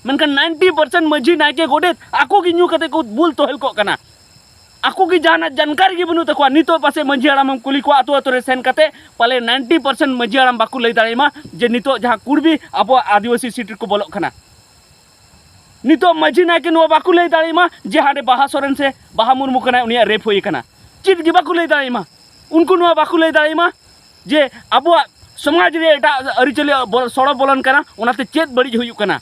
मेनखान 90% मजी नायके गोडेत आको की न्यू कते को बुल तोहल को कना आको की जहां जानकारी की बनु तको नितो पासे मजी हड़ाम कुली को आतो आतो रे सेन कते पाले 90% मजी हड़ाम बाकू लई दाड़ेमा जे नितो जहां कुड़बी अब आदिवासी सीट को बोलो कना नितो मजी नायके नो बाकू लई दाड़ेमा जे हाडे बाहा सोरेन से बाहा मुर्मू कना उनिया रेप होई कना चित गी बाकू लई दाड़ेमा उनको नो बाकू लई दाड़ेमा जे अब समाज रे एटा अरिचली सड़क बोलन कना उनाते चेत बड़ी हुई कना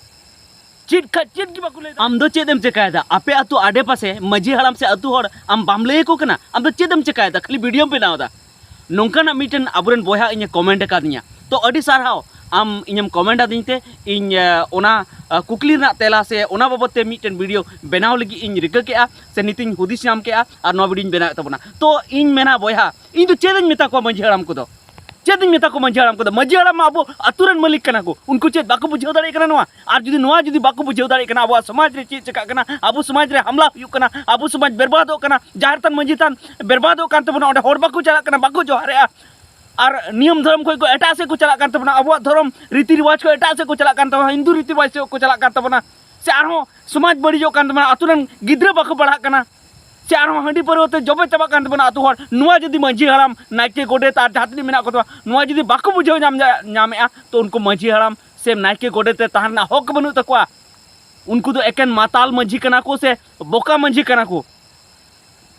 चेत की बाकू लई आम दो चेदम चेकायदा आपे अतु आडे पासे मजी हड़ाम से अतु हड़ आम बाम लई को कना आम दो चेदम चेकायदा खाली वीडियो बनावदा नोंकाना मिटन अबरेन बोया इने कमेंट कादिया तो अडी सारहाव आम इनम कमेंट आदिते इन ओना कुकली ना तेला से ओना बाबते मिटन वीडियो बनाव लगी इन रिका केआ से नितिन हुदिस नाम केआ और नो वीडियो बनाव तबना तो इन मेना बोया इन तो चेदन मेता को मजी हड़ाम को दो चेद मेता को मजी हड़ाम को मजी हड़ाम अब अतुरन मालिक कना को उनको चेद बाको बुझाव दाड़े कना नोआ और जुदी नोआ जुदी बाको बुझाव दाड़े कना अब समाज रे चेद चका कना अब समाज रे हमला हुयु कना अब समाज बर्बाद हो कना जहार तन मजी तन बर्बाद हो कान तबना ओडे होड़ बाको चला कना बाको जोहारेआ और नियम धर्म को एटा से को चला कान तबना अब धर्म रीति रिवाज को एटा से को चला कान तबना हिंदू रीति रिवाज से को चला कान तबना से आरो समाज बड़ीजो कान तबना अतुरन गिद्रा बाको पढ़ा कना से आरो हंडी परवते जबे चबा कान तबना अतु हर नुआ जदी मजी हड़ाम नायके गोडे तार जातनी मेना को नुआ जदी बाको बुझाव नामेआ तो उनको मजी हड़ाम से नायके गोडे ते ताहना हक बनु तकवा उनको तो एकेन माताल मजी कना को से बोका मजी कना को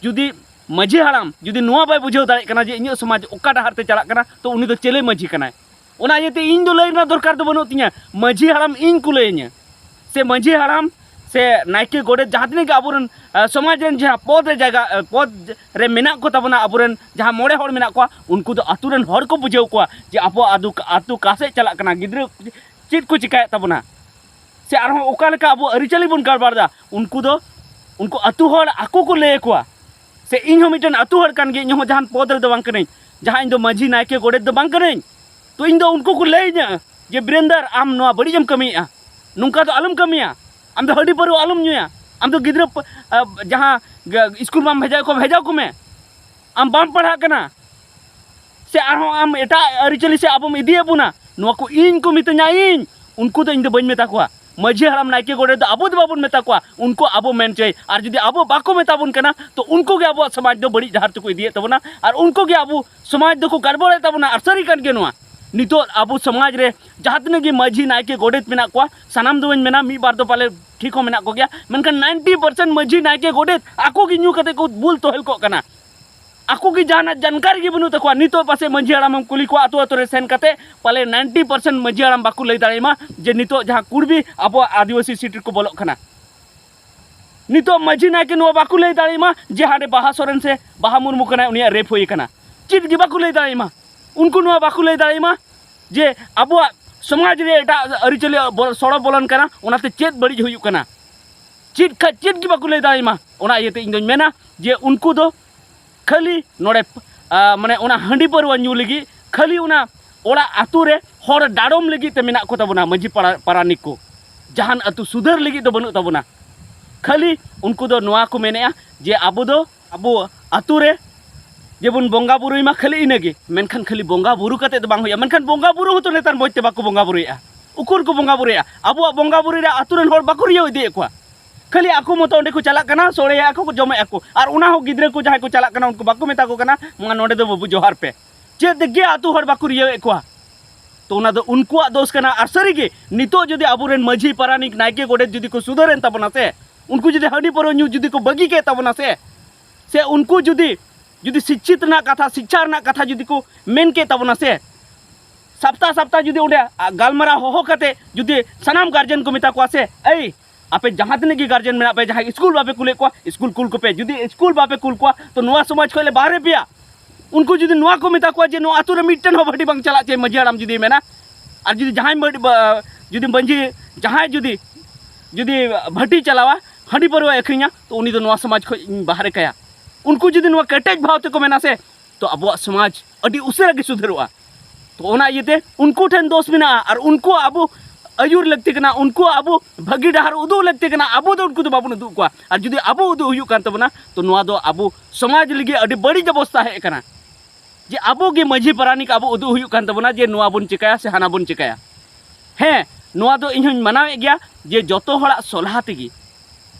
जुदी मजी हड़ाम जुदी नुआ बाय बुझाव दाड़े कना जे इᱧ समाज ओका डहार ते चला कना तो उनी तो चेले मजी कनाय ओना येते इन दो लैना दरकार दो बनु तिया मजी हड़ाम इन को लैnya से मजी हड़ाम से नायके गोडे जहां के आबुरन समाज रेन जहां पद रे जगह पद रे मेना को तबना आबुरन जहां मोड़े हड़ मेना को उनको तो अतुरन हड़ को बुझाव को जे आपो आतु कासे चला कना गिद्र चित को चिकाय तबना से आरो ओका लेका अब अरिचली बन कारबारदा उनको अतु हड़ आको को ले को से इन मिटन अतु हड़ कान गे इन जहां पद रे दो बांग कनै जहां इन दो मजी नायके गोडे दो बांग कनै तो इन दो उनको को लेnya जे ब्रेंदर आम नोआ बड़ी जम कमिया नुका तो अलम कमिया आम तो हडी पर आलम नुया आम तो गिद्र जहां स्कूल में भेजा को मैं आम बाम पढ़ा कना से आरो आम एटा अरिचली से आबम इदिए बुना नुआ को इन को मित냐 इन उनको तो इन दो बइन मेता को मजी हड़ाम नायके गोडे तो अब बाबन मेता को उनको अब मेन चाहिए और जुदी अब बाको मेताबन कना तो उनको के अब समाज दो बड़ी जहार तक इदिए तबना और उनको के अब समाज दो को गड़बड़े तबना और सरी कान के नुआ नितो अब समाज रे जहां तने की मजी नायके गोडेत मेना को सनाम दो मेना मी बार तो पाले ठीक हो मेना को गया मेनखान 90% मजी नायके गोडेत आको की न्यू कते को बुल तोहल को कना आको की जहां जानकारी की बनु तको नितो पासे मजी हड़ाम कुली को आतो आतो रे सेन कते पाले 90% मजी हड़ाम बाकू लई दाड़ेमा जे नितो जहां कुड़बी अब आदिवासी सीट को बोलो कना नितो मजी नायके नो बाकू लई दाड़ेमा जे हाडे बाहा सोरेन से बाहा मुर्मू कना उनिया रेप होई कना चित गी बाकू लई दाड़ेमा उनको नो बाकू लई दाड़ेमा जे अब समाज रे एटा अरिचली सड़क बोलन कना उनाते चेत बड़ी हुई कना चित की बाकू लई दाड़ेमा ओना येते इन दोñ मेना जे उनको दो खाली नोड़े माने ओना हंडी परवा न्यू लगी खाली ओना ओड़ा आतु रे हर डाडम लगी ते मेना को तबना मजी पारानिक को जहान अतु सुधर लगी तो बनु तबना खाली उनको दो नोआ को मेनेआ जे अबो आतु रे जेबन बोंगा बुरुई मा खाली इनेगे मेनखान खाली बोंगा बुरु कते तो बांग होया मेनखान बोंगा बुरु होतो नेतार बयते बाको बोंगा बुरुया उकुर को बोंगा बुरुया अबो बोंगा बुरुई रे आतु रेन हर बाको रियो इदि एकवा खाली आको मतो ओंडे को चला कना सोड़े आको को जमे आको और उना हो गिद्रे को जहां को चला कना उनको बाको मेता को कना मा नोडे दो बाबू जोहार पे चेद गे आतु हर बाको रियो एकवा तो उना दो उनको दोष कना और सरी गे नितो जदि आबुरेन मजी पारानिक नायके गोडे जदि को सुधरेन तबना से उनको जदि हडी पर न्यू जदि को बगी के तबना से उनको जदि शिक्षित ना कथा शिक्षा ना कथा जदि को मेन के तबना से सप्ताह जदि उडे गालमारा होहो कते जदि सनाम गार्जियन को मेता को से ए आपे जहां तने की गार्जियन मेना पे जहां स्कूल बापे कुले को स्कूल कुल को पे जदि स्कूल बापे कुल को तो नुआ समाज खोले बाहरे पिया उनको जदि नुआ को मेता को जे नो आतु रे मिटन हो भटी बांग चला चे मजी हड़ाम जदि मेना और जदि जहां जदि बंजी जहां जदि भटी चलावा हंडी परवा अखरिया तो उनी तो नुआ समाज खो बाहरे कया उनको जदि नुआ कटेज भाव ते को मेना से तो अब समाज अडी उसेरा के सुधरवा तो ओना येते उनको ठन दोष मेना और उनको अब अयुर लगते कना उनको अब भगी डहार उदू लगते कना अब तो उनको तो बाबू उदू को और जुदी अब उदू हुयु कान तबना तो नुआ दो अब समाज लगी अडी बड़ी अवस्था है कना जे अब गे मजी पारानिक अब उदू हुयु कान तबना जे नुआ बन चिकाया से हाना बन चिकाया हें नोआ दो इन हूँ मनावे गया जे जोतो हड़ा सोलहा तेगी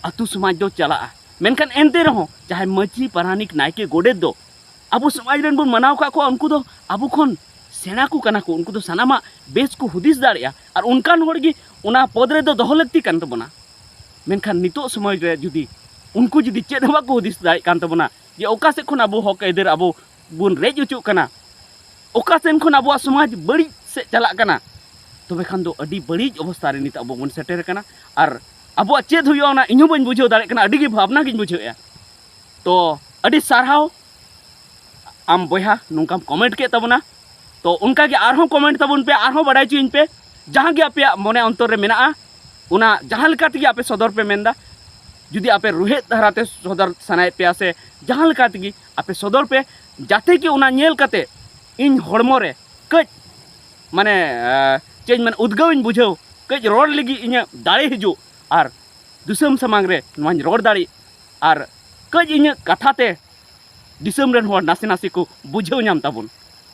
अतु समाज दो चला मेनखान एनते रहो चाहे मजी पारानिक नायके गोडेत दो अबो समाज रेन बन मनाव का को उनको दो अबो खन सेना को कना को उनको दो सनामा बेस को हुदिस दाड़िया और उनकान होड़गी उना पद रे दो दोहो लगती कान तबना मेनखान नितो समाज रे जुदी उनको जुदी चेद हवा को हुदिस दाड़े कान तबना जे ओका से खन अबो हक एदर अबो बुन रेज उचुक कना ओका सेन खन अबो समाज बड़ी से चला कना तबे खान दो अडी बड़ी अवस्था रे नित अबो बन सेटेर कना और अबो चेद हुयो ना इनु बन बुझो दाड़े कना अडी गे भावना गिन बुझेया तो अडी सारहाव आम बया नोंकाम कमेंट के तबना तो उनका के आरहों कमेंट तबन पे आरहों बड़ाई चुइन पे जहाँ के आपे मने अंतर रे मेना उना जहाँ लेका तेगी आपे सदर पे मेनदा जुदी आपे रुहेत धराते सदर सनाय पे से जहाँ लेका तेगी आपे सदर पे जाते कि उना नेल कते इन हड़मो रे कज माने चेंज मन उद्गव इन बुझाव कज रोड लगी इन दाड़े हिजु और दिसम समांग रे नोन रोड दाड़ी और कज इन कथाते दिसम रेन होड़ नासे नासे को बुझाव नाम ताबुन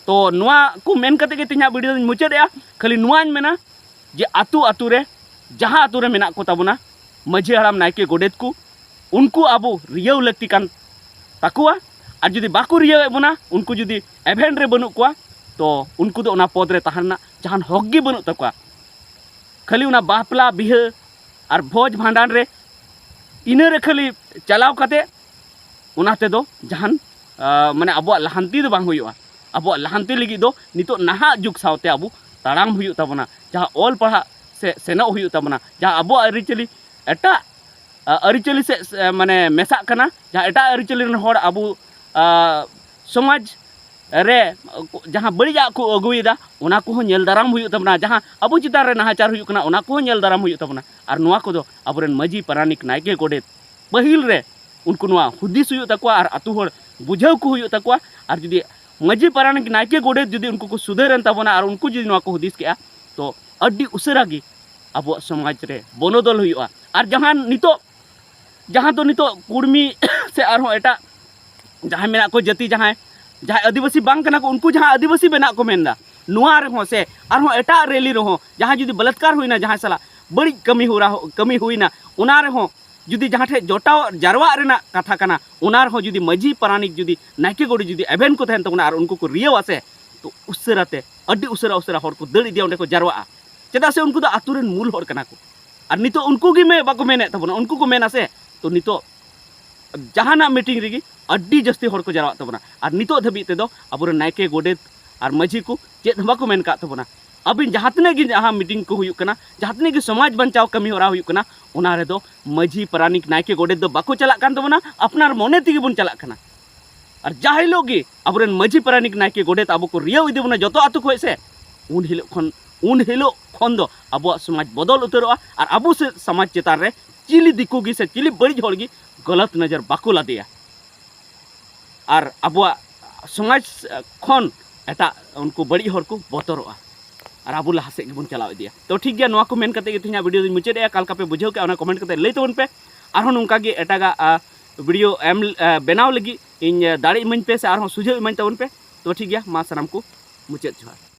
तो नुआ को मेन कते के तिना वीडियो मुचादया खाली नुआन मेना जे आतु आतु रे जहाँ आतु रे मेना को ताबुना मझी हड़ाम नायके गोडेत को उनको आबो रियाव लगती कान ताकुआ और जुदी बाको रियाव बना उनको जुदी एवेंट रे बनु कोआ तो उनको दो उना पद रे तहना जहान हक गे बनु तकुआ खाली उना बापला बिहा और भोज भांडान रे इना रे खाली चलाव कते उनाते दो जहान माने अबो लहांती दो बांग हुयुआ अब लहांती लगी दो नितो नहा जुग सावते अब ताराम हुयु तबना जहाँ ओल पढ़ा से सेनो हुयु तबना जहाँ अब अरिचली एटा अरिचली से माने मेसा कना जहाँ एटा अरिचली रन होड़ अब समाज रे जहाँ बड़िया को अगुयदा उना को नेल दाराम हुयु तबना जहाँ अब चितान रे नाहाचार हुयु कना उना को नेल दाराम हुयु तबना और नुआ को दो अबरेन मजी पारानिक नायके गोडेत पहिल रे उनको नुआ हुदिस हुयु तकुआ और अतु होड़ बुझाव को हुयु तकुआ और जुदी मजी पारानिक नायके गोडेत जुदी उनको को सुधरन तबना और उनको जुदी नुआ को हुदिस के तो अड्डी उसरा गी अब समाज रे बनोदल हुयुआ और जहाँ नितो जहाँ तो नितो कुर्मी से आरो एटा जहाँ मेना को जाति जहाँ जहाँ आदिवासी बांग कना को उनको जहाँ आदिवासी बेना को मेनदा नुआ रे हो से आरो एटा रैली रहो जहाँ जुदी बलात्कार हुईना जहाँ सला बड़ी कमी हुईना उना रे हो जुदी जहाँ ठे जोटाव जारवा रेना कथा कना उना रे हो जुदी मजी पारानिक जुदी नायके गोडी जुदी एवेन को तहन तबना और उनको को रियाव आसे तो उसराते अड्डी उसरा उसरा हर को दड़ इदिया उंडे को जारवा चेदा से उनको दो आतु रेन मूल हर कना को और नितो उनको गी में बाको मेने तबना उनको को मेना से तो नितो जहाना मीटिंग रेगी अड्डी जस्ती हर को जारवा तबना और नितो धबी ते दो अबुरे नायके गोडेत और मजी को चेद बाको मेन का तबना अबिन जहाँ तने गी जहाँ मीटिंग को हुयुक कना जहाँ तने गी समाज बंचाव कमी होरा हुयुक कना उना रे दो मजी पारानिक नायके गोडेत दो बाको चला कान तबना अपनार मोने तिगी बन चला कना और जहाँ हिलोग गी अबुरेन मजी पारानिक नायके गोडेत अब को रियाव इदि बना जतो आतु खोय से उन हिलो खन दो अब समाज बदल उतरोआ और अब से समाज चेतान रे चिली दिक्कू गी से चिली बड़ी हड़ गी गलत नजर बाको लादेया और अब समाज खन एटा उनको बड़ी हड़ को बतरोआ और अब लहा से बन चलाव इदिया तो ठीक गया को मेन करते तिना वीडियो मुचाद कालका पे बुझाव के कमेंट करते लई तबन पे और नोंका गे एटागा वीडियो एम बनाव लगी इन दाड़े इमाኝ पे से और सुझाव इमाኝ तबन पे तो ठीक गया मा सनाम को मुचाद जोहार।